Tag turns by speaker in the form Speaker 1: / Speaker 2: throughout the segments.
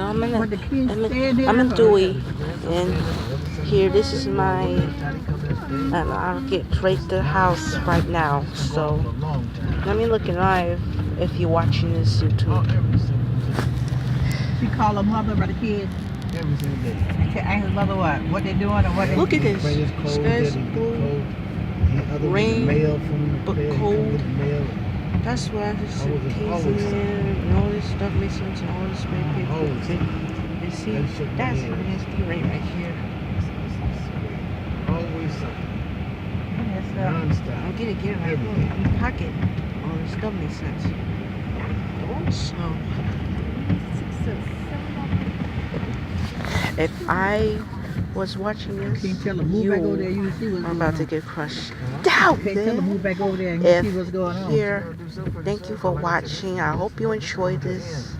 Speaker 1: So I'm in Dewey, and here this is my, and I'll get straight to the house right now. So let me look live if you're watching this YouTube.
Speaker 2: She called her mother about the kids.
Speaker 3: Every single day.
Speaker 2: And she asked her mother what they doing or what they.
Speaker 1: Look at this. Sky's blue, rain, but cold. That's why this suitcase in there and all this stuff missing and all this red paper. And see, that's nasty right here.
Speaker 3: Always something.
Speaker 2: Yes,
Speaker 3: Non-stop.
Speaker 1: I'm gonna get it right here in the pocket. All this stuff makes sense. So, if I was watching this,
Speaker 2: you tell her move back over there. You see what's
Speaker 1: I'm
Speaker 2: going
Speaker 1: about
Speaker 2: on.
Speaker 1: to get crushed down.
Speaker 2: Tell her move back over there and
Speaker 1: If
Speaker 2: see what's going on.
Speaker 1: here, thank you for watching. I hope you enjoyed this.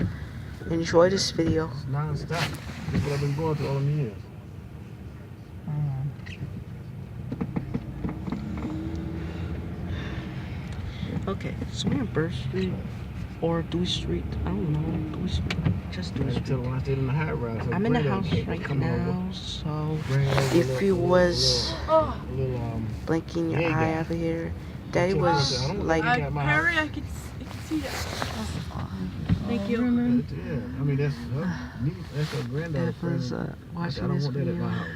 Speaker 1: Enjoy this video.
Speaker 3: It's non-stop. That's what I've been going through all them years.
Speaker 1: Okay, so we're in Bird Street or Dewey Street. I don't know. Dewey Street. Just Dewey Street.
Speaker 3: When I stayed in the high rise,
Speaker 1: I'm in the house right now, so if you was blinking your eye over here, Daddy was like...
Speaker 4: Harry, I can see that. Thank you.
Speaker 3: Yeah, I mean, that's her granddaughter's
Speaker 1: That was
Speaker 3: friend.
Speaker 1: watching
Speaker 3: I don't
Speaker 1: this
Speaker 3: want that at
Speaker 1: video.
Speaker 3: my house.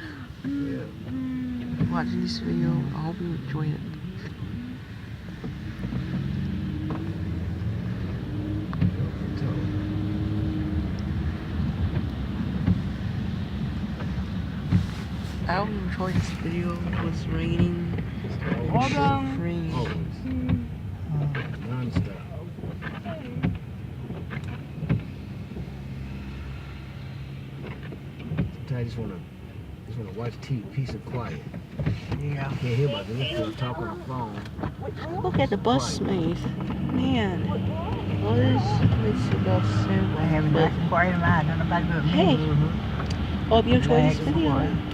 Speaker 3: Yeah.
Speaker 1: Watching this video. I hope you enjoyed it. I hope you enjoyed this video. It was raining.
Speaker 4: Hold on.
Speaker 1: Free.
Speaker 3: Non-stop. Sometimes I just wanna watch TV, peace and quiet.
Speaker 2: Yeah.
Speaker 3: Can't hear about this. Just talk on the phone.
Speaker 1: Look at the bus maze. Man. What is this about
Speaker 2: I have
Speaker 1: but
Speaker 2: a nice quiet in my eye. Don't nobody but me.
Speaker 1: hey, hope you enjoyed this
Speaker 2: Relax.
Speaker 1: video.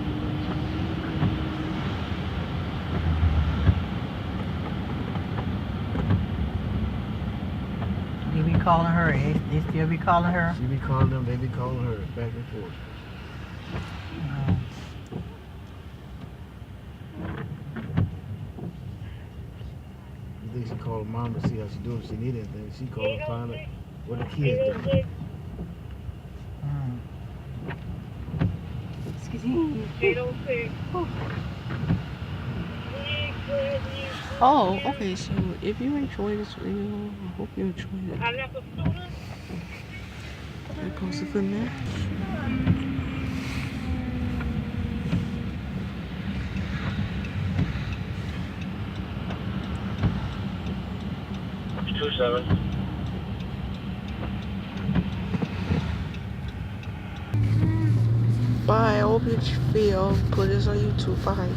Speaker 2: They be calling her. They still be calling her.
Speaker 3: She be calling them, they be calling her, back and forth. You think she called her mom to see how she doing? If she need anything, she called and find out what the kids doing.
Speaker 1: Excuse me.
Speaker 4: 806.
Speaker 1: Oh, okay, so if you enjoyed this video, I hope you enjoyed it.
Speaker 4: I left a student.
Speaker 1: There goes the good match. Bye, I hope you feel. Put this on YouTube. Bye.